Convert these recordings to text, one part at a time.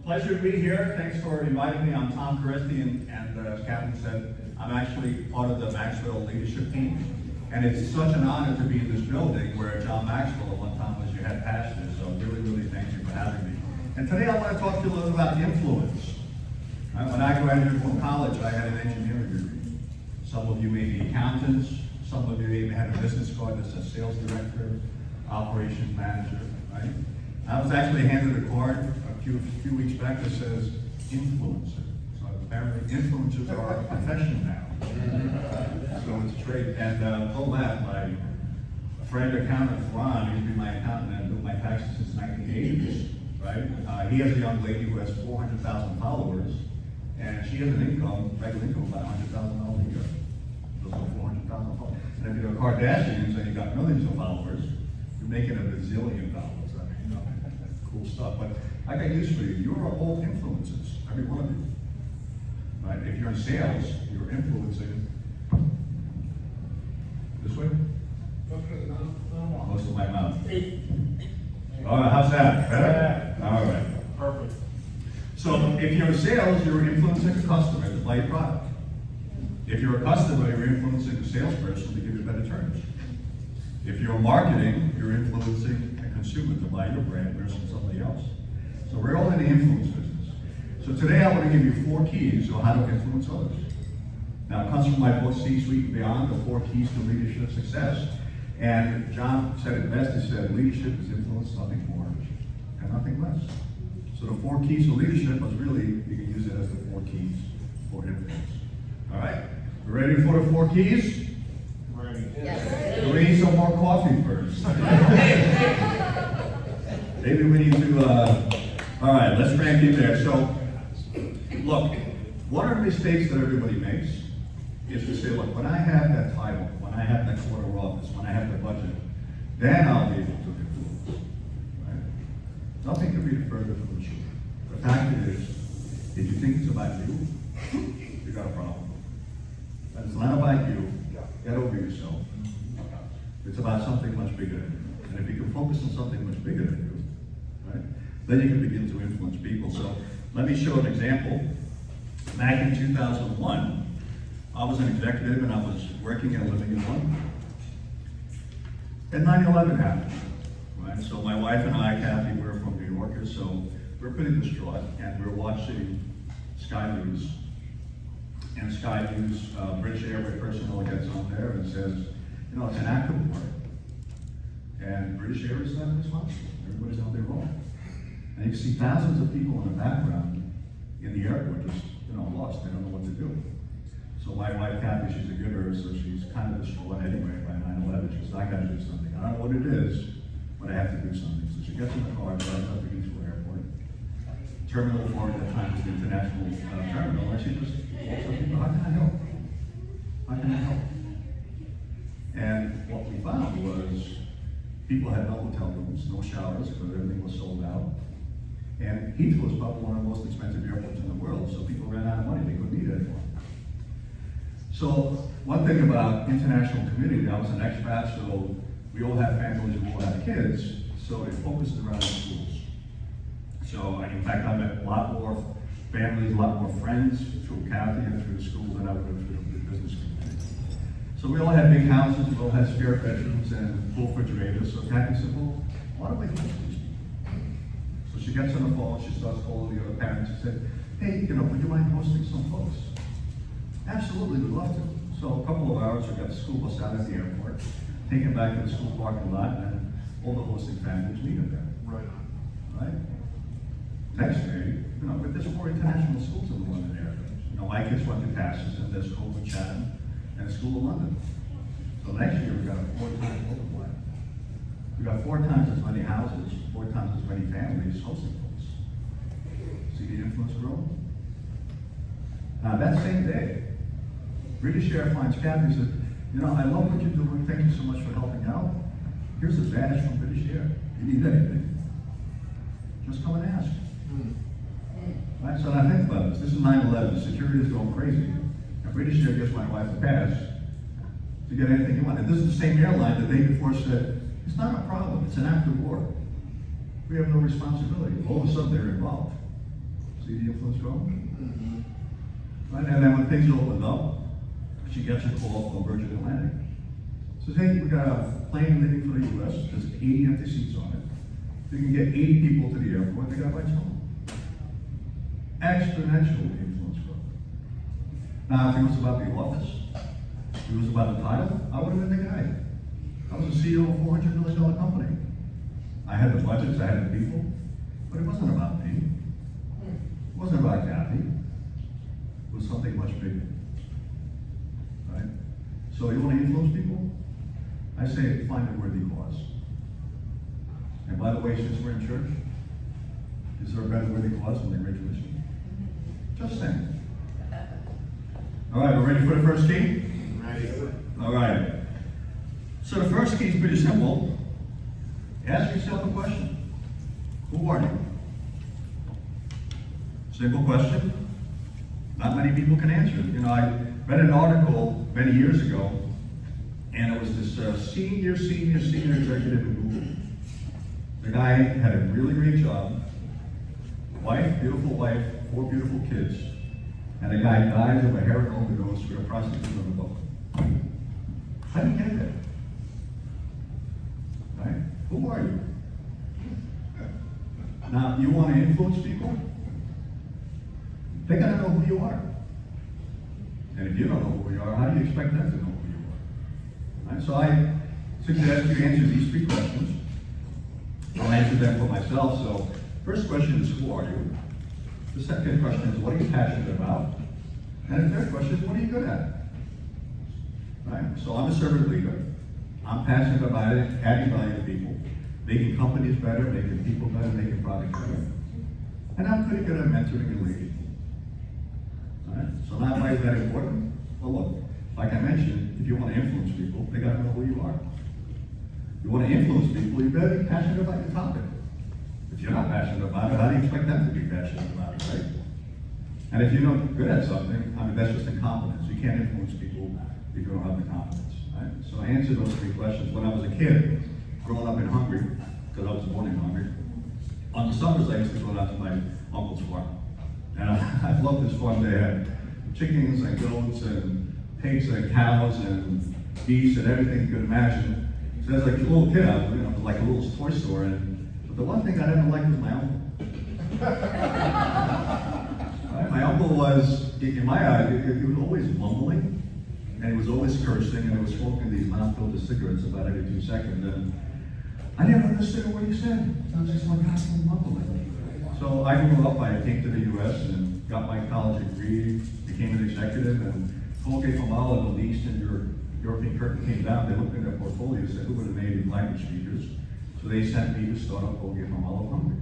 Pleasure to be here. Thanks for inviting me. I'm Tom Coresti, and as Captain said, I'm actually part of the Maxwell leadership team. And it's such an honor to be in this building where John Maxwell at one time was your head pastor. So really thank you for having me. And today I want to talk to you a little about influence. When I graduated from college, I had an engineering degree. Some of you may be accountants. Some of you even had a business card that says sales director, operations manager, right? I was actually handed a card a few weeks back that says influencer. So apparently influencers are a profession now. So it's great. And full laugh, my friend accountant Ron, used to be my accountant and doing my taxes since 1980s, right? He has a young lady who has 400,000 followers, and she has an income, regular income, of about $100,000 a year. Those are 400,000 followers. And if you're a Kardashians and you got millions of followers, you're making a bazillion dollars. I mean, you know, cool stuff. But I got news for you. You're all influencers, every one of you. Right? If you're in sales, you're influencing this way. Close to my mouth. All right, how's that? Better? All right. Perfect. So if you're in sales, you're influencing a customer to buy your product. If you're a customer, you're influencing a salesperson to give you better terms. If you're marketing, you're influencing a consumer to buy your brand versus somebody else. So we're all in the influence business. So today I want to give you 4 keys on how to influence others. Now it comes from my book, C-Suite and Beyond, the 4 keys to leadership success. And John said it best, he said, leadership is influence, nothing more and nothing less. So the 4 keys to leadership is really, you can use it as the 4 keys for influence. All right? You ready for the 4 keys? Ready. Yes. Do we need some more coffee first? Maybe we need to, all right, let's rank it there. So, look, one of the mistakes that everybody makes is to say, look, when I have that title, when I have that quarter office, when I have the budget, then I'll be able to influence. Right? Nothing could be further from the truth. The fact is, if you think it's about you, you got a problem. And it's not about you. Get over yourself. It's about something much bigger than you. And if you can focus on something much bigger than you, right, then you can begin to influence people. So let me show an example. Back in 2001, I was an executive and I was working and living in London. And 9/11 happened. Right? So my wife and I, Kathy, we're from New Yorkers, so we're pretty distraught, and we're watching Sky News. And Sky News, British Airways personnel gets on there and says, you know, it's an act of war. And British Airways is not responsible. Everybody's out there wrong. And you can see thousands of people in the background in the airport just, you know, lost. They don't know what to do. So my wife, Kathy, she's a giver, so she's kind of distraught anyway by 9/11. She says, I gotta do something. I don't know what it is, but I have to do something. So she gets in the car, drives up to Heathrow Airport. Terminal 4 at the time was the international terminal, and she just walks up to people, how can I help? How can I help? And what we found was people had no hotel rooms, no showers, because everything was sold out. And Heathrow was probably one of the most expensive airports in the world, so people ran out of money, they couldn't eat anymore. So one thing about international community, I was an expat, so we all have families, we all have kids, so it focused around the schools. So in fact, I met a lot more families, a lot more friends through Kathy and through the schools than I would have through the business community. So we all had big houses, we all had spare bedrooms and full refrigerators, so Kathy said, well, why don't we host these people? So she gets on the phone, she starts calling the other parents, she said, hey, you know, would you mind hosting some folks? Absolutely, we'd love to. So a couple of hours, we got the school bus out at the airport, taken back to the school parking lot, and all the hosting families meeting there. Right. Right? Next day, you know, there's 4 international schools in the London area. You know, my kids went to Cassius, and there's school in Chatham, and a school in London. So next year, we got a 4 times multiplier. We got 4 times as many houses, 4 times as many families hosting folks. See the influence growing? Now that same day, British Air finds Kathy and says, you know, I love what you're doing. Thank you so much for helping out. Here's a badge from British Air. If you need anything, just come and ask. Right? So now think about this. This is 9/11. Security is going crazy. And British Air gives my wife a pass to get anything you want. And this is the same airline the day before said, it's not a problem. It's an act of war. We have no responsibility. All of a sudden, they're involved. See the influence growing? Right? And then when things opened up, she gets a call from Virgin Atlantic. Says, hey, we got a plane leaving for the US, there's 80 empty seats on it. You can get 80 people to the airport, they got rights home. Exponential influence growth. Now, if it was about the office, if it was about the title, I would have been the guy. I was the CEO of a $400 million company. I had the budgets, I had the people, but it wasn't about me. It wasn't about Kathy. It was something much bigger. Right? So you want to influence people? I say find a worthy cause. And by the way, since we're in church, is there a better worthy cause than the Great Commission? Just saying. All right, we're ready for the first key? Ready. All right. So the first key is pretty simple. Ask yourself a question. Who are you? Simple question. Not many people can answer it. You know, I read an article many years ago, and it was this senior executive in Google. The guy had a really great job, wife, beautiful wife, 4 beautiful kids, and the guy dies of a heroin overdose with a prostitute on the book. How do you get there? Right? Who are you? Now, you want to influence people? They got to know who you are. And if you don't know who you are, how do you expect them to know who you are? Right? So I suggest you answer these 3 questions. I'll answer them for myself. So, first question is, who are you? The second question is, what are you passionate about? And the third question is, what are you good at? Right? So I'm a servant leader. I'm passionate about it, adding value to people, making companies better, making people better, making products better. And I'm pretty good at mentoring and leading. All right? So now why is that important? Well, look, like I mentioned, if you want to influence people, they got to know who you are. If you want to influence people, you better be passionate about your topic. If you're not passionate about it, how do you expect them to be passionate about it, right? And if you're not good at something, I mean, that's just incompetence. You can't influence people if you don't have the confidence, right? So I answered those 3 questions. When I was a kid, growing up in Hungary, because I was born in Hungary, on the summers I used to go down to my uncle's farm. And I loved his farm. They had chickens and goats and pigs and cows and geese and everything you could imagine. So as a little kid, I was, like a little toy store. But the one thing I didn't like was my uncle. Right? My uncle was, in my eyes, he was always mumbling, and he was always cursing, and he was smoking these non-filter cigarettes about every 2 seconds. And I never understood what he said. I was just like constantly mumbling. So I grew up, I came to the US and got my college degree, became an executive, and Colgate-Palmolive, when the Eastern European curtain came down, they looked in their portfolio and said, who were the native language speakers? So they sent me to start up Colgate-Palmolive Hungary.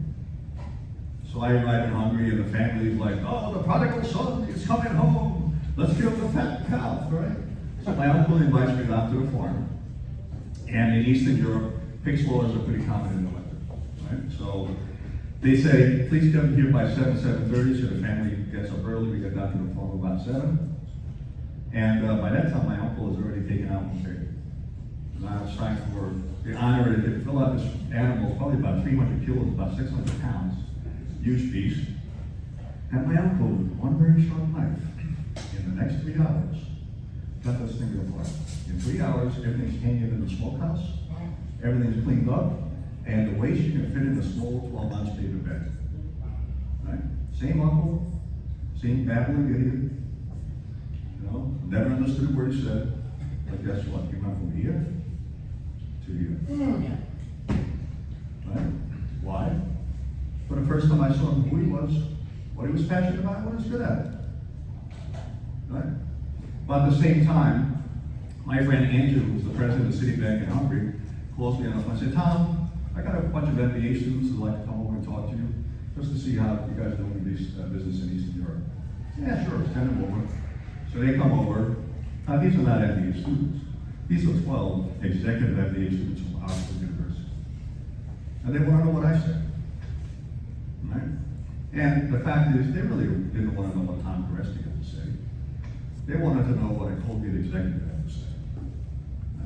So I arrived in Hungary and the family's like, oh, the prodigal son is coming home. Let's kill the fat cow, right? So my uncle invites me down to the farm. And in Eastern Europe, pig slaughers are pretty common in the winter, right? So they say, please come here by 7:30, so the family gets up early. We get down to the farm about 7. And by that time, my uncle has already taken out one pig. And I was trying for the honor to fill out this animal, probably about 300 kilos, about 600 pounds, huge beast. And my uncle, with one very sharp knife, in the next 3 hours, cut this thing apart. In 3 hours, everything's hanging in the smokehouse, everything's cleaned up, and the waste you can fit in a small 12-ounce paper bag. Right? Same uncle, same babbling idiot. Never understood a word he said, but guess what? He went from here to here. Right? Why? For the first time I saw him, who he was, what he was passionate about, what he was good at. Right? But at the same time, my friend Andrew, who's the president of Citibank in Hungary, calls me on the phone and said, Tom, I got a bunch of MBA students who'd like to come over and talk to you, just to see how you guys are doing business in Eastern Europe. Yeah, sure, send them over. So they come over. Now, these are not MBA students. These are 12 executive MBA students from Oxford University. And they want to know what I said. Right? And the fact is, they really didn't want to know what Tom Koresti had to say. They wanted to know what a Colgate executive had to say.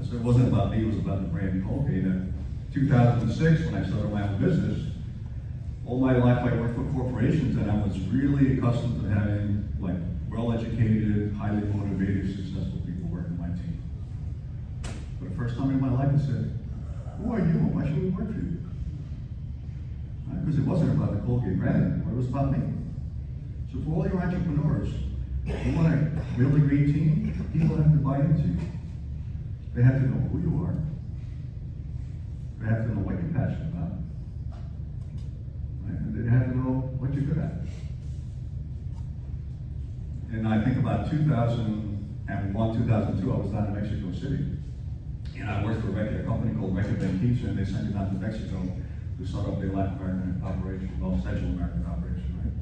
So it wasn't about me, it was about the brand Colgate. In 2006, when I started my own business, all my life I worked for corporations, and I was really accustomed to having like well-educated, highly motivated, successful people working my team. For the first time in my life, I said, "Who are you? Why should we work for you?" Because it wasn't about the Colgate brand, it was about me. So for all your entrepreneurs, you want to build a great team, people have to buy into you. They have to know who you are. They have to know what you're passionate about. Right? And they have to know what you're good at. And I think about 2001, 2002, I was down in Mexico City. And I worked for a company called Reckitt Pizza, and they sent me down to Mexico to start up their Latin American operation, well, Central American operation, right?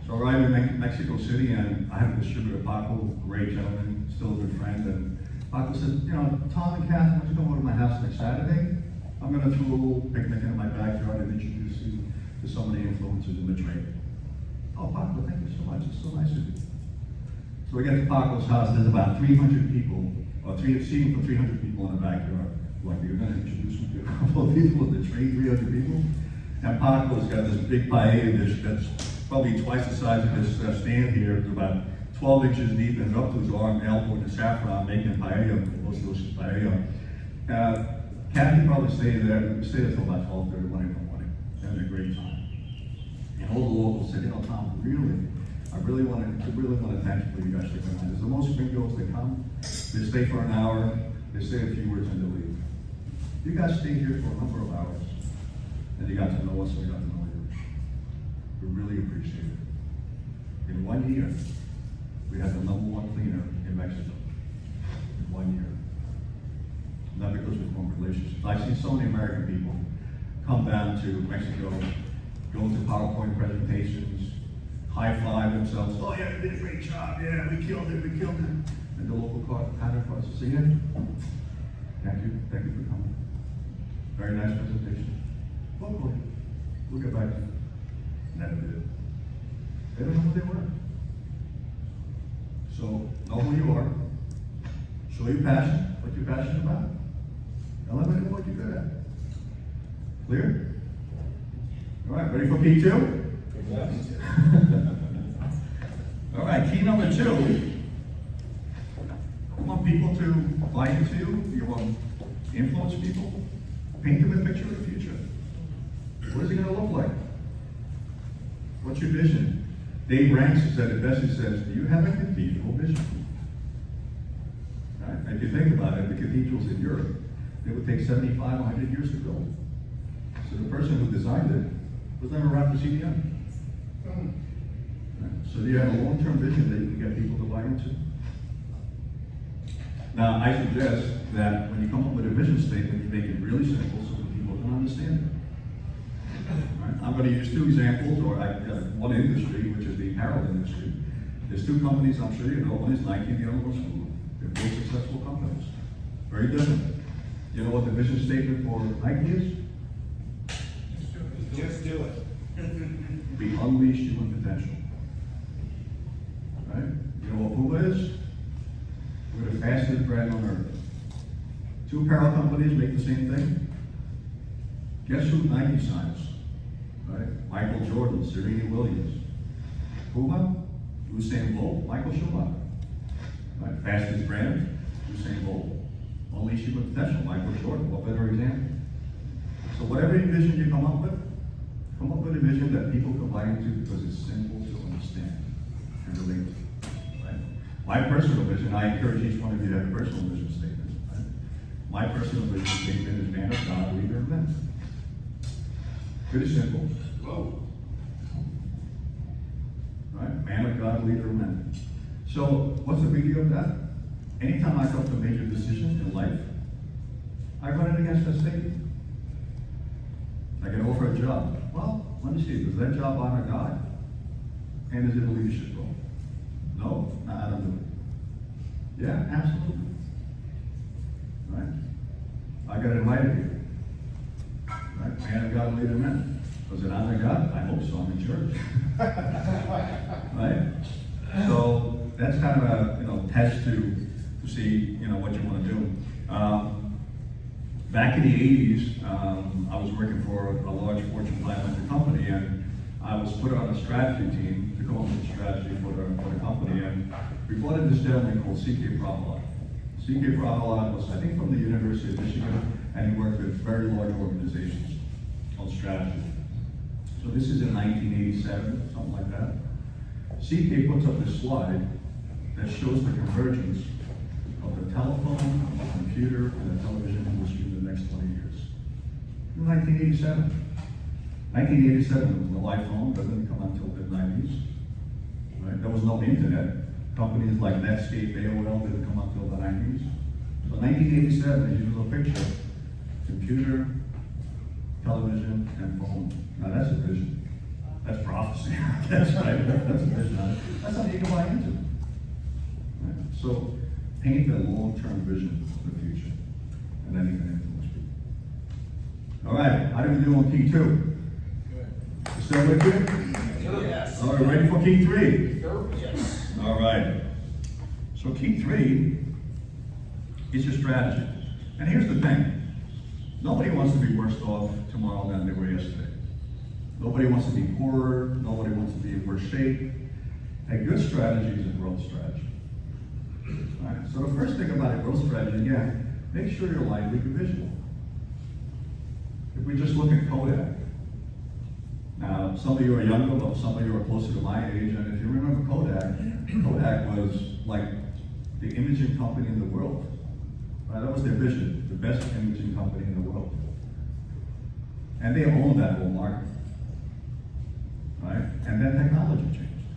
So I arrived in Mexico City, and I have a distributor, Paco, great gentleman, still a good friend, and Paco said, you know, Tom and Kath, why don't you come over to my house next Saturday? I'm going to throw a little picnic in my backyard and introduce you to some of the influencers in the trade. Oh, Paco, thank you so much. It's so nice of you. So we get to Paco's house. There's about 300 people, or seating for 300 people in the backyard. Like, you're going to introduce me to a couple of people in the trade, 300 people? And Paco's got this big paella dish that's probably twice the size of this stand here. It's about 12 inches deep and up to his arm, elbow, in the saffron, making paella, the most delicious paella. Kathy probably stayed there till about 12:31 in the morning, having a great time. And all the locals said, you know, Tom, I really want to thank you for you guys sticking around. There's the most gringos that come, they stay for an hour, they say a few words and they leave. You guys stayed here for a number of hours, and you got to know us, and we got to know you. We really appreciate it. In 1 year, we had the #1 cleaner in Mexico. In 1 year. Not because we formed relationships. I see so many American people come down to Mexico, go to PowerPoint presentations, high-five themselves. Oh yeah, they did a great job. Yeah, we killed it. And the local counterparts will say, yeah, thank you for coming. Very nice presentation. Locally, we'll get back to you. Never did. They don't know who they were. So know who you are. Show your passion, what you're passionate about. And let me know what you're good at. Clear? All right, ready for P2? Yes. All right, key number 2. You want people to buy into you. You want to influence people. Paint them a picture of the future. What is it going to look like? What's your vision? Dave Ramsey said it best. He says, do you have a cathedral vision? Right? If you think about it, the cathedrals in Europe, it would take 75, 100 years to build. So the person who designed it was never around to see the end. Right? So you have a long-term vision that you can get people to buy into. Now, I suggest that when you come up with a vision statement, you make it really simple so that people can understand it. Right? I'm going to use 2 examples, or one industry, which is the apparel industry. There's 2 companies I'm sure you know. One is Nike, the other one's Puma. They're both successful companies. Very different. You know what the vision statement for Nike is? Just do it. We unleash human potential. Right? You know what Puma is? We're the fastest brand on earth. 2 apparel companies make the same thing. Guess who Nike signs? Right? Michael Jordan, Serena Williams. Puma, Usain Bolt, Michael Schumacher. Right? Fastest brand, Usain Bolt. Unleash human potential, Michael Jordan. What better example? So whatever vision you come up with a vision that people can buy into because it's simple to understand and relate to. Right? My personal vision, I encourage each one of you to have a personal vision statement. Right? My personal vision statement is man of God, leader of men. Pretty simple. Whoa. Right? Man of God, leader of men. So what's the big deal of that? Anytime I come to a major decision in life, I run it against that statement. I can offer a job. Well, let me see, does that job honor God? And is it a leadership role? No, I don't do it. Yeah, absolutely. Right? I got invited here. Right? Man of God, leader of men. Does it honor God? I hope so. I'm in church. Right? So that's kind of a test to see what you want to do. Back back in the 80s, I was working for a large Fortune 500 company, and I was put on a strategy team to come up with a strategy for the company, and we brought in this gentleman called C.K. Prahalad. C.K. Prahalad was, I think, from the University of Michigan, and he worked with very large organizations on strategy. So this is in 1987, something like that. C.K. puts up this slide that shows the convergence of the telephone, the computer, and the television industry in the next 20 years. In 1987. 1987, the light phone doesn't come until the 90s. Right? There was no internet. Companies like Netscape, AOL didn't come until the 90s. So 1987, as you know the picture, computer, television, and phone. Now that's a vision. That's prophecy. That's right. That's a vision. That's something you can buy into. Right? So paint a long-term vision of the future, and then you can influence people. All right, how do we do on key 2? Good. Still with you? Sure. Yes. All right, ready for key 3? Sure. Yes. All right. So key 3 is your strategy. And here's the thing. Nobody wants to be worse off tomorrow than they were yesterday. Nobody wants to be poorer. Nobody wants to be in worse shape. A good strategy is a growth strategy. All right. So the first thing about a growth strategy, again, make sure your language is visual. If we just look at Kodak. Now, some of you are younger, but some of you are closer to my age, and if you remember Kodak, Kodak was like the imaging company in the world. Right? That was their vision, the best imaging company in the world. And they owned that whole market. Right? And then technology changed.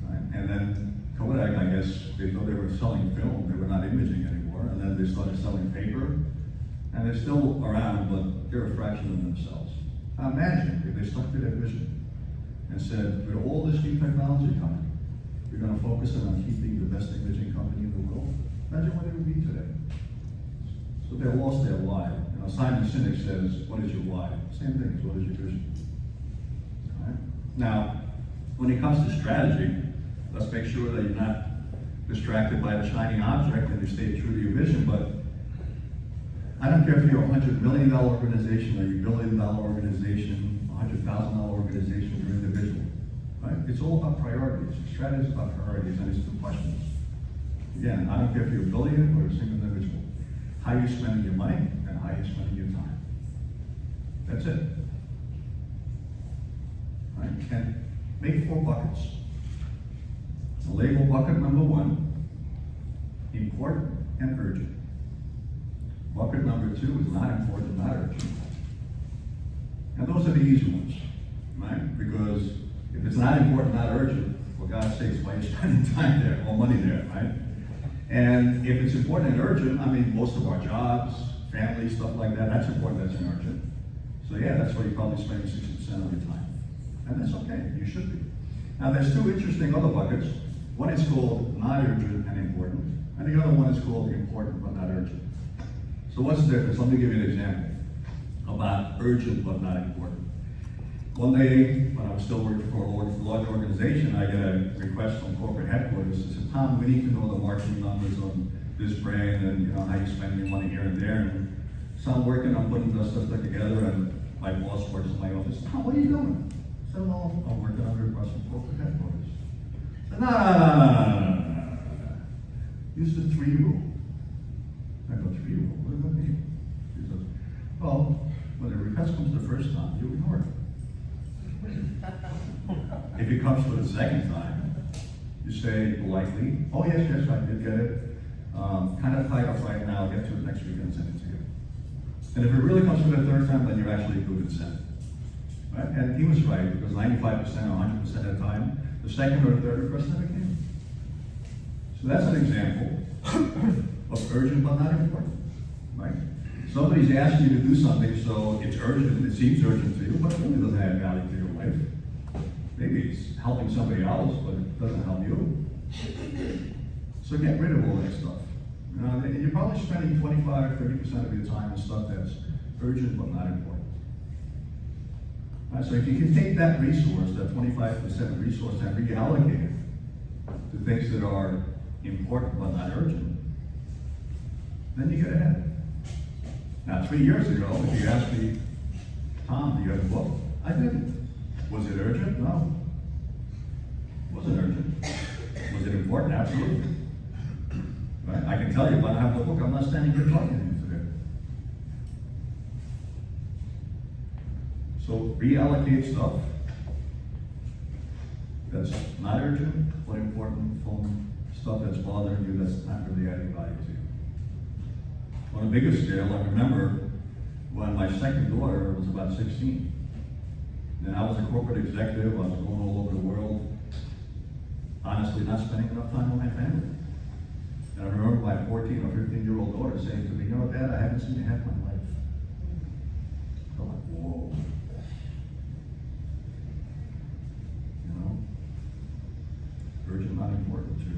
Right? And then Kodak, I guess, they thought they were selling film, they were not imaging anymore, and then they started selling paper, and they're still around, but they're a fraction of themselves. Now imagine if they stuck to their vision and said, with all this new technology coming, we're going to focus on keeping the best imaging company in the world. Imagine what it would be today. So they lost their why. You know, Simon Sinek says, what is your why? Same thing as what is your vision? All right? Now, when it comes to strategy, let's make sure that you're not distracted by the shiny object and you stay true to your vision. But I don't care if you're a $100 million organization or you're a $1 billion organization, a $100,000 organization, you're individual. Right? It's all about priorities. Strategy is about priorities, and it's 2 questions. Again, I don't care if you're a billion or a single individual. How are you spending your money and how are you spending your time? That's it. Right? And make 4 buckets. Label bucket number 1, important and urgent. Bucket number 2 is not important, not urgent. And those are the easy ones, right? Because if it's not important, not urgent, for God's sakes, why are you spending time there or money there, right? And if it's important and urgent, I mean, most of our jobs, family, stuff like that, that's important, that's urgent. So yeah, that's where you're probably spending 60% of your time. And that's okay, you should be. Now there's 2 interesting other buckets. One is called not urgent and important, and the other one is called important but not urgent. So what's the difference? Let me give you an example about urgent but not important. One day, when I was still working for a large organization, I get a request from corporate headquarters that said, Tom, we need to know the marketing numbers on this brand and you know how you spend your money here and there. And so I'm working on putting this stuff together, and my boss works in my office. Tom, what are you doing? I said, well, I'm working on a request from corporate headquarters. I said, no. Use the 3 rule. I go, 3 rule? What does that mean? He says, well, when a request comes the first time, you ignore it. If it comes for the second time, you say politely, oh yes, I did get it. Kind of tied up right now, I'll get to it next week and send it to you. And if it really comes for the third time, then you're actually good and send it. Right? And he was right, because 95% or 100% of the time, the second or the third request never came. So that's an example of urgent but not important. Right? Somebody's asking you to do something, so it's urgent, it seems urgent to you, but it really doesn't add value to your life. Maybe it's helping somebody else, but it doesn't help you. So get rid of all that stuff. You know, and you're probably spending 25, 30% of your time on stuff that's urgent but not important. Right, so if you can take that resource, that 25% resource, and reallocate it to things that are important but not urgent, then you get ahead. Now, 3 years ago, if you asked me, Tom, do you have a book? I didn't. Was it urgent? No. It wasn't urgent. Was it important? Absolutely. Right? I can tell you, if I don't have the book, I'm not standing here talking to you today. So reallocate stuff that's not urgent, but important from stuff that's bothering you that's not really adding value to you. On a bigger scale, I remember when my second daughter was about 16. And I was a corporate executive, I was going all over the world, honestly not spending enough time with my family. And I remember my 14 or 15-year-old daughter saying to me, you know, Dad, I haven't seen you half my life. I'm like, whoa. You know? Urgent, not important, too.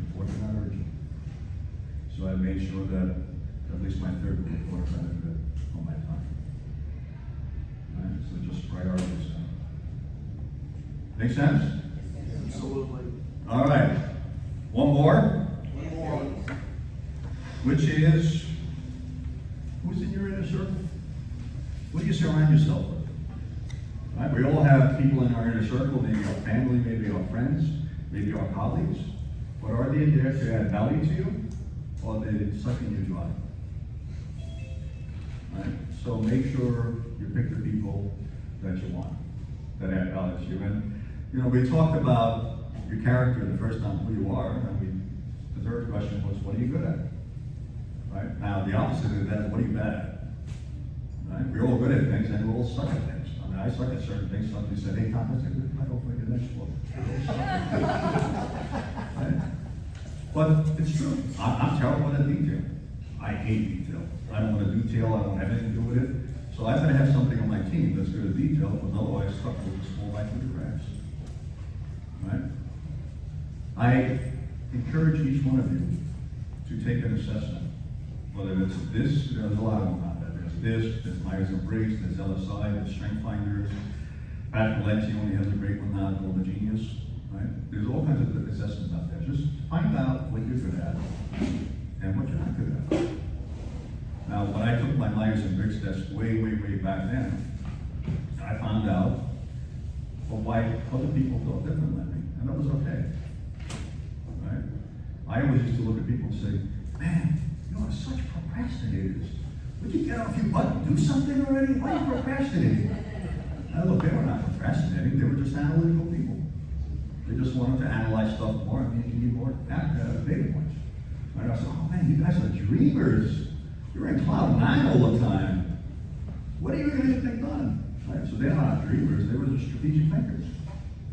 Important, not urgent. So I made sure that at least my third daughter benefited from my time. Right? So just priorities. Make sense? Absolutely. All right. One more. One more. Which is, who's in your inner circle? What do you surround yourself with? Right? We all have people in our inner circle, maybe our family, maybe our friends, maybe our colleagues. But are they there to add value to you, or are they sucking you dry? Right? So make sure you pick the people that you want, that add value to you. And you know, we talked about your character the first time, who you are, and the third question was, what are you good at? Right? Now, the opposite of that is, what are you bad at? Right? We're all good at things, and we all suck at things. I mean, I suck at certain things. Somebody said, hey, Tom, I said, I don't think the next one. Right? But it's true. I'm terrible at detail. I hate detail. I don't want to detail. I don't have anything to do with it. So I've got to have somebody on my team that's good at detail, because otherwise stuff will just fall right through the cracks. Right? I encourage each one of you to take an assessment. Whether it's this, there's a lot of them out there. There's Myers-Briggs, there's LSI, there's Strength Finders. Pat Valenti only has a great one now called the Genius. Right? There's all kinds of assessments out there. Just find out what you're good at and what you're not good at. Now, when I took my Myers-Briggs test way back then, I found out why other people thought different than me, and that was okay. Right? I always used to look at people and say, man, you are such procrastinators. Would you get off your butt and do something already? Why are you procrastinating? And look, they were not procrastinating, they were just analytical people. They just wanted to analyze stuff more and need more data points. And I said, oh man, you guys are dreamers. You're in cloud nine all the time. What are you going to get things done? Right? So they're not dreamers, they were just strategic thinkers.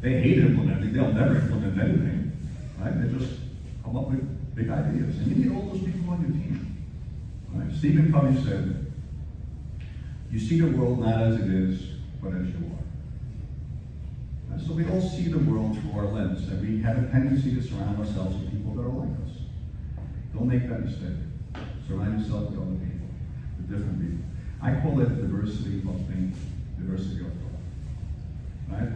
They hate implementing, they'll never implement anything. Right? They just come up with big ideas. And you need all those people on your team. Right? Stephen Covey said, you see the world not as it is, but as you are. And so we all see the world through our lens, and we have a tendency to surround ourselves with people that are like us. Don't make that mistake. Surround yourself with other people, with different people. I call it diversity of thinking, diversity of thought. Right?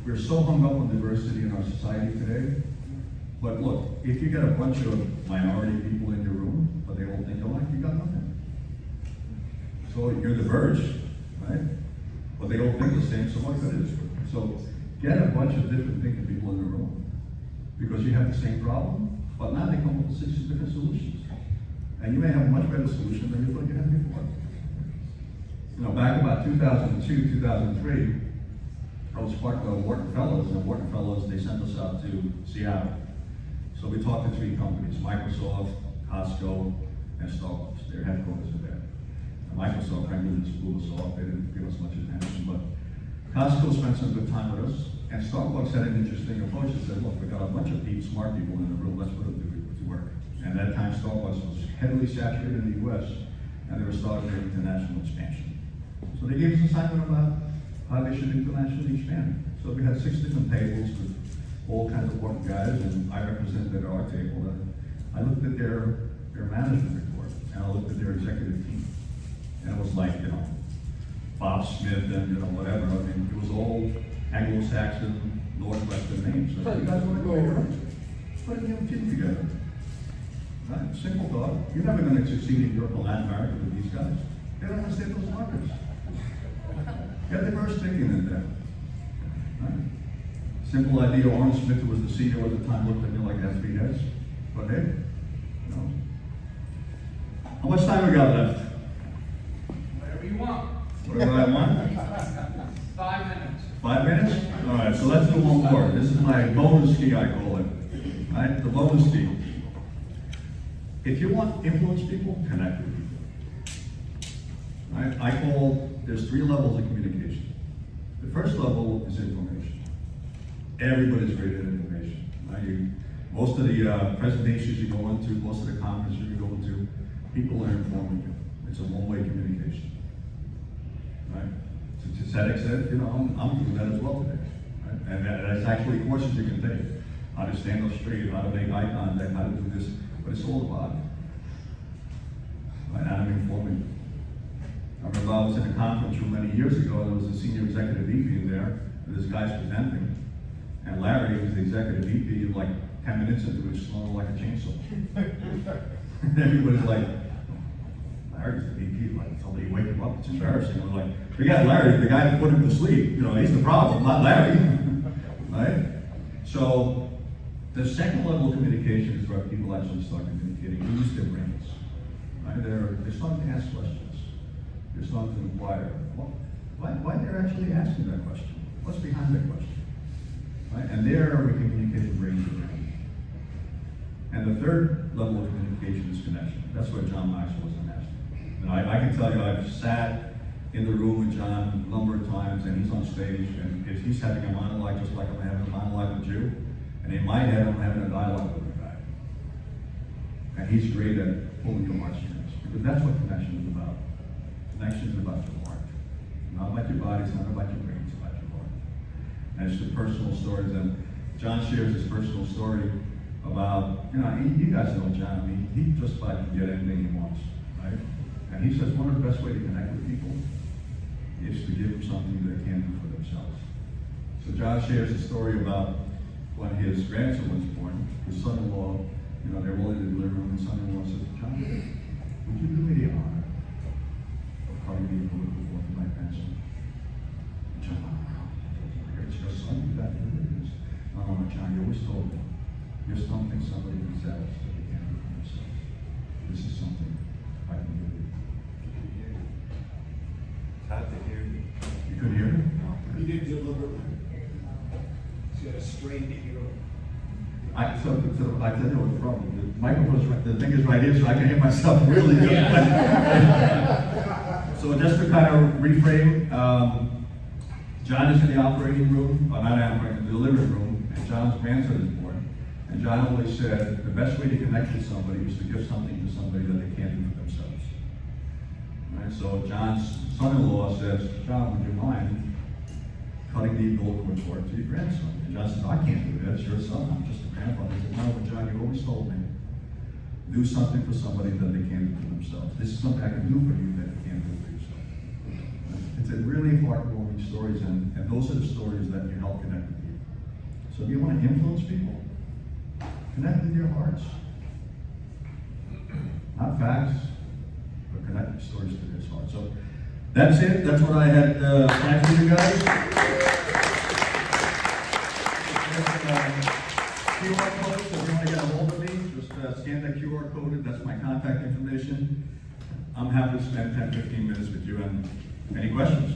We're so hung up on diversity in our society today. But look, if you get a bunch of minority people in your room, but they all think alike, you got nothing. So you're diverged, right? But they all think the same, so what good is it? So get a bunch of different thinking people in the room, because you have the same problem, but now they come up with 60 different solutions. And you may have a much better solution than you thought you had before. You know, back about 2002, 2003, I was part of Wharton Fellows, and Wharton Fellows, they sent us out to Seattle. So we talked to 3 companies, Microsoft, Costco, and Starbucks. Their headquarters are there. And Microsoft, frankly, just blew us off. They didn't give us much attention, but Costco spent some good time with us, and Starbucks had an interesting approach. They said, look, we got a bunch of smart people in the room, let's put them to work. And at that time, Starbucks was heavily saturated in the US, and they were starting their international expansion. So they gave us an assignment about how they should internationally expand. So we had 6 different tables with all kinds of work guys, and I represented our table. And I looked at their management report, and I looked at their executive team. And it was like, you know, Bob Smith and, you know, whatever. I mean, it was all Anglo-Saxon, Northwestern names. So you guys want to go over? Put a team together. Right? Simple thought. You're never going to succeed in Europe or Latin America with these guys. They don't understand those markets. Get diverse thinking in there. Right? Simple idea. Orange Smith, who was the CEO at the time, looked at me like that's BS. But hey, you know. How much time we got left? Whatever you want. Whatever I want. 5 minutes. 5 minutes? All right, so let's do one more. This is my bonus key, I call it. All right, the bonus key. If you want to influence people, connect with people. All right, I call, there's 3 levels of communication. The first level is information. Everybody's great at information. Right? Most of the presentations you go into, most of the conferences you go into, people are informing you. It's a one-way communication. Right? To that extent, you know, I'm doing that as well today. Right? And that's actually courses you can take. How to stand up straight, how to make eye contact, how to do this, but it's all about it. Right? And I'm informing you. I remember I was in a conference room many years ago, and there was a senior executive VP in there, and this guy's presenting. And Larry, who was the executive VP, like 10 minutes into it, snarled like a chainsaw. And everybody's like, Larry's the VP, like somebody wake him up, it's embarrassing. I'm like, forget Larry, the guy that put him to sleep, you know, he's the problem, not Larry. Right? So, the second level of communication is where people actually start communicating, use their brains. Right? They're starting to ask questions. They're starting to inquire. Why they're actually asking that question? What's behind that question? Right? And there we communicate brain to brain. And the third level of communication is connection. That's where John Maxwell was a master. And I can tell you, I've sat in the room with John a number of times, and he's on stage, and if he's having a monologue just like I'm having a monologue with you, and in my head I'm having a dialogue with the guy. And he's great at pulling your heartstrings, because that's what connection is about. Connection is about your heart. Not about your body, it's not about your brain, it's about your heart. And it's the personal stories, and John shares his personal story about, you know, you guys know John, I mean, he just about can get anything he wants, right? And he says one of the best ways to connect with people is to give them something they can't do for themselves. So John shares a story about when his grandson was born, his son-in-law, you know, they're willing to deliver him, and son-in-law says, John, would you do me the honor of cutting me a political fork in my pencil? John, it's your son, you got to do this. No, John, you always told me, there's something somebody deserves that they can't do for themselves. This is something I can give you. It's hard to hear you. You could hear me? He did deliberately. He's got a strained ear. I tell you what's the problem. The microphone's right, the thing is right here, so I can hear myself really good. So just to kind of reframe, John is in the operating room, or not operating, the delivery room, and John's grandson is born. And John always said, the best way to connect with somebody is to give something to somebody that they can't do for themselves. Right? So John's son-in-law says, John, would you mind cutting the umbilical cord to your grandson? And John says, I can't do that, it's your son, I'm just a grandfather. He said, no, but John, you always told me, do something for somebody that they can't do for themselves. This is something I can do for you that you can't do for yourself. It's a really heartwarming stories, and those are the stories that you help connect with people. So if you want to influence people, connect with your hearts. Not facts, but connect the stories to their hearts. So that's it. That's what I had planned for you guys. QR code, so if you want to get a hold of me, just scan that QR code. That's my contact information. I'm happy to spend 10, 15 minutes with you. And any questions?